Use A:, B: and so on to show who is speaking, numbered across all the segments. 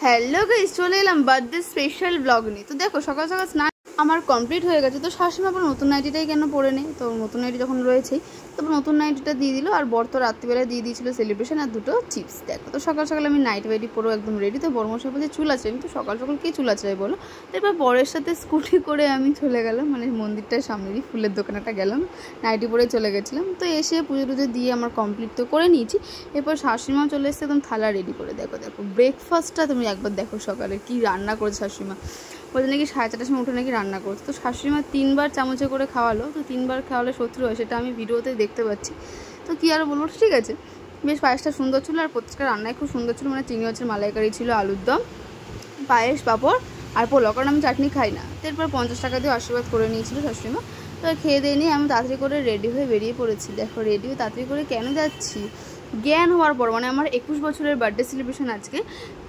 A: Hello guys, চলে এলাম birthday special blog নিয়ে। তো দেখো সকাল সকাল স্নান আমার কমপ্লিট হয়ে গেছে। তো শাশুড়ি আবার নতুন নাইটিটাই কেন পরে নেই, তো নতুন নাইটি যখন রয়েছেই তারপর নতুন নাইটিটা দিয়ে দিল। আর বর তো রাত্রিবেলায় দিয়ে দিয়েছিল সেলিব্রেশন আর দুটো চিপস। দেখো তো সকাল সকাল আমি নাইটি ওয়াইটি পরেও একদম রেডি। তো বড়মশাই বলছে চুল আছে, আমি তো সকাল সকাল কে চুল আছে বলো। তারপর বরের সাথে স্কুটি করে আমি চলে গেলাম, মানে মন্দিরটার সামনে দিয়ে ফুলের দোকানটা গেলাম, নাইটি পরে চলে গেছিলাম। তো এসে পুজো টুজো দিয়ে আমার কমপ্লিট তো করে নিয়েছি। এরপর শাশুড়িমা চলে এসছে একদম থালা রেডি করে। দেখো দেখো ব্রেকফাস্টটা তুমি একবার দেখো সকালে কি রান্না করেছে শাশুড়িমা। বলছে নাকি 4:30টার সময় উঠে নাকি রান্না করছে। তো শাশুড়িমা 3বার চামচে করে খাওয়ালো। তো 3বার খাওয়ালে শত্রু হয়, সেটা আমি ভিডিওতে দেখতে পাচ্ছি। তো কী আর বলবো, ঠিক আছে। বেশ পায়েসটা সুন্দর ছিল আর প্রত্যেকটা রান্নায় খুব সুন্দর ছিল। মানে চিংড়ি মাছের মালাইকারি ছিল, আলুর দম, পায়েস, পাঁপড় আর পোলাও, কারণ আমি চাটনি খাই না। এরপর 50 টাকা দিয়ে আশীর্বাদ করে নিয়েছিল শাশুড়িমা। তো খেয়ে দিয়ে নিয়ে আমি তাড়াতাড়ি করে রেডি হয়ে বেরিয়ে পড়েছি। দেখো রেডি হয়ে তাড়াতাড়ি করে কেন যাচ্ছি, জ্ঞান হওয়ার পর, মানে আমার 21 বছরের বার্থডে সেলিব্রেশন আজকে।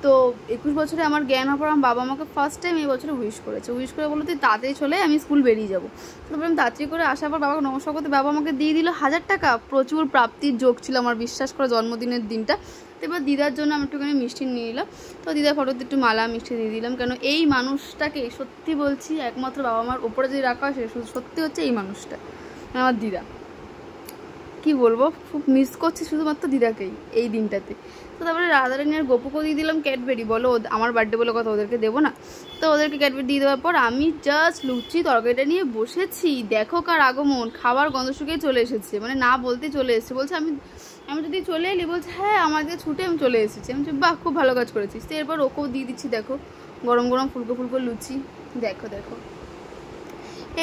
A: তো 21 বছরে আমার জ্ঞান হওয়ার পর আমার বাবা আমাকে ফার্স্ট টাইম এই বছরে উইশ করেছে। উইশ করে বলো তুই তাড়াতাড়ি চলে আমি স্কুল বেরিয়ে যাবো। তারপর আমি তাড়াতাড়ি করে আসার পর বাবাকে নমস্কার করতে বাবা আমাকে দিয়ে দিল 1000 টাকা। প্রচুর প্রাপ্তির যোগ ছিল আমার, বিশ্বাস করা, জন্মদিনের দিনটা। তো এবার দিদার জন্য আমি একটুখানি মিষ্টি নিয়ে নিলাম। তো দিদার ফটোতে একটু মালা মিষ্টি দিয়ে দিলাম, কেন এই মানুষটাকে সত্যি বলছি একমাত্র বাবা মার ওপরে যদি রাখা হয় সত্যি হচ্ছে এই মানুষটা, আমার দিদা। কি বলবো, খুব মিস করছি শুধুমাত্র দিদাকেই এই দিনটাতে। তো তারপরে রাধারানী আর গোপুকে দিয়ে দিলাম ক্যাডবেরি। বলো আমার বার্থডে বলে কথা, ওদেরকে দেবো না? তো ওদেরকে ক্যাডবেরি দিয়ে দেওয়ার পর আমি জাস্ট লুচি তরকারিটা নিয়ে বসেছি। দেখো কার আগমন, খাবার গন্ধ শুকিয়ে চলে এসেছে, মানে না বলতেই চলে এসেছে। বলছে আমি যদি চলে এলি, বলছে হ্যাঁ আমার দিকে ছুটে আমি চলে এসেছি। আমি বলছি বাহ, খুব ভালো কাজ করেছিস। তো এরপর ওকেও দিয়ে দিচ্ছি, দেখো গরম গরম ফুলকো ফুলকো লুচি। দেখো দেখো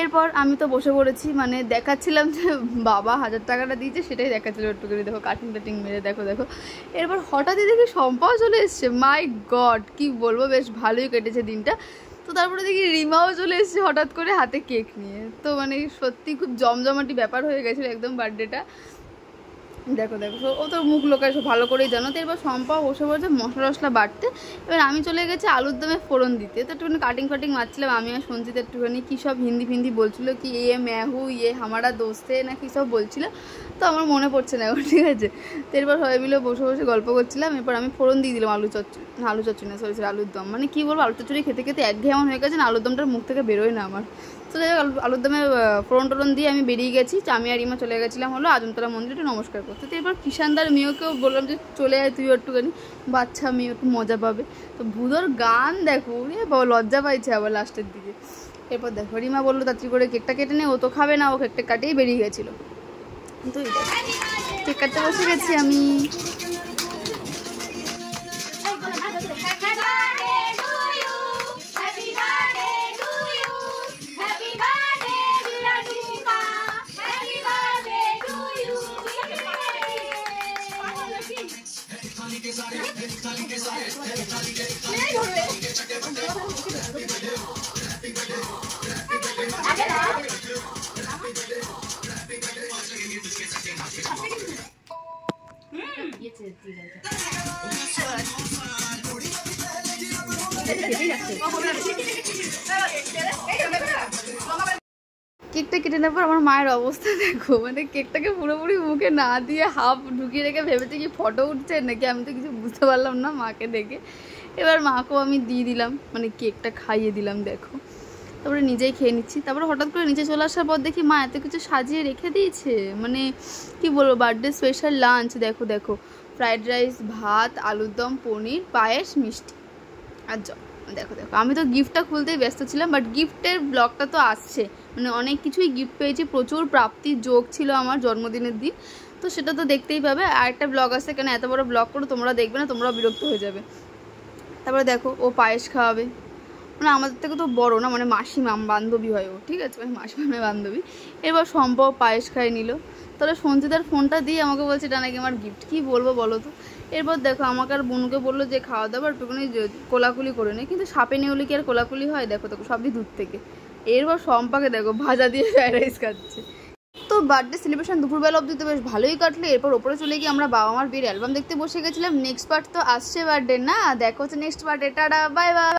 A: এরপর আমি তো বসে পড়েছি, মানে দেখাচ্ছিলাম যে বাবা 1000 টাকাটা দিয়েছে, সেটাই দেখাচ্ছিল একটুখানি। দেখো কাটিং টাটিং মেরে দেখো দেখো। এরপর হঠাৎই দেখি সম্পাও চলে এসছে। মাই গড, কি বলবো, বেশ ভালোই কেটেছে দিনটা। তো তারপরে দেখি রিমাও চলে এসছে হঠাৎ করে হাতে কেক নিয়ে। তো মানে সত্যি খুব জমজমাটি ব্যাপার হয়ে গেছিলো একদম বার্থডেটা। দেখো দেখো ও তো মুখ লোকায় সব ভালো করেই জানো। তো এবার সম্পা বসে পড়েছে মশলা টশলা বাটতে। এবার আমি চলে গেছি আলুর দমে ফোড়ন দিতে। তো একটুখানি কাটিং ফাটিং মারছিলাম আমি আর সঞ্জিত। একটুখানি কী সব হিন্দি ফিন্দি বলছিল, কি এ ম্যাহু ইয়ে হামারা দোস্তে না কী সব বলছিল। তো আমার মনে পড়ছে না এখন, ঠিক আছে। তো এরপর সবাই মিলে বসে বসে গল্প করছিলাম। এরপর আমি ফোড়ন দিয়ে দিলাম আলু চচ্চড়ি না সরি আলুর দম। মানে কী বলবো, আলু চচ্চড়ি খেতে খেতে একঘেয়ে এমন হয়ে গেছে না, আলুর দমটার মুখ থেকে বেরোয় না আমার। তো যাই হোক আলুর দমে ফোড়ন টোড়ন দিয়ে আমি বেরিয়ে গেছি। আমি আর রিমা চলে গেছিলাম হলো আজমতলা মন্দিরে নমস্কার করতে। তো এবার কিষানদার মেয়েকেও বললাম যে চলে আয় তুই একটুখানি, বাচ্চা মেয়ে একটু মজা পাবে। তো ভুদোর গান দেখো, বাবা লজ্জা পাইছে আবার লাস্টের দিকে। এরপর দেখো রিমা বললো তাড়াতাড়ি করে কেকটা কেটে নে, ও তো খাবে না, ও কেকটা কাটেই বেরিয়ে গেছিলো। তো কেক কাটতে বসে গেছি আমি। কেকটা কেটে নেওয়ার পর আমার মায়ের অবস্থা দেখো, মানে কেকটাকে পুরোপুরি মুখে না দিয়ে হাফ ঢুকিয়ে রেখে ভেবেছে কি ফটো উঠছে নাকি, আমি তো কিছু বুঝতে পারলাম না মাকে দেখে। এবার মাকেও আমি দিয়ে দিলাম, মানে কেকটা খাইয়ে দিলাম। দেখো তারপরে নিজেই খেয়ে নিচ্ছি। তারপরে হঠাৎ করে নিচে চলে আসার পর দেখি মা এত কিছু সাজিয়ে রেখে দিয়েছে, মানে কি বলবো বার্থডে স্পেশাল লাঞ্চ। দেখো দেখো ফ্রাইড রাইস, ভাত, আলুর দম, পনির, পায়েস, মিষ্টি আর জল। দেখো দেখো আমি তো গিফটটা খুলতেই ব্যস্ত ছিলাম, বাট গিফটের ব্লগটা তো আসছে, মানে অনেক কিছুই গিফট পেয়েছি, প্রচুর প্রাপ্তির যোগ ছিল আমার জন্মদিনের দিন। তো সেটা তো দেখতেই পাবে। আর একটা ব্লগ আসছে, কেন এত বড় ব্লগ করে তোমরা দেখবে না, তোমরাও বিরক্ত হয়ে যাবে। তারপরে দেখো ও পায়েস খাওয়াবে, মানে আমাদের থেকে তো বড়ো না, মানে মাসিমা বান্ধবী হয় ও, ঠিক আছে, মানে মাসিমামের বান্ধবী। এবার সম্ভব পায়েস খাই নিল। তাহলে সঞ্জিতার ফোনটা দিয়ে আমাকে বলছে এটা নাকি আমার গিফট। কী বলবো বলো তো। এরপর দেখো আমাকে আর বোনকে বললো যে খাওয়া দাওয়া একটুখানি কোলাকুলি করে নেয়, কিন্তু সাপে নিয়ে হলে কি আর কোলাকুলি হয়। দেখো দেখো সবই দূর থেকে। এরপর সম্পাকে দেখো ভাজা দিয়ে ফ্রাইড রাইস খাচ্ছে। তো বার্থডে সেলিব্রেশন দুপুরবেলা অবধি তো বেশ ভালোই কাটলো। এরপর ওপরে চলে গিয়ে আমরা বাবা মার বিয়ের অ্যালবাম দেখতে বসে গেছিলাম। নেক্সট পার্ট তো আসছে বার্থডে না, দেখো হচ্ছে নেক্সট পার্টে। Tata bye bye.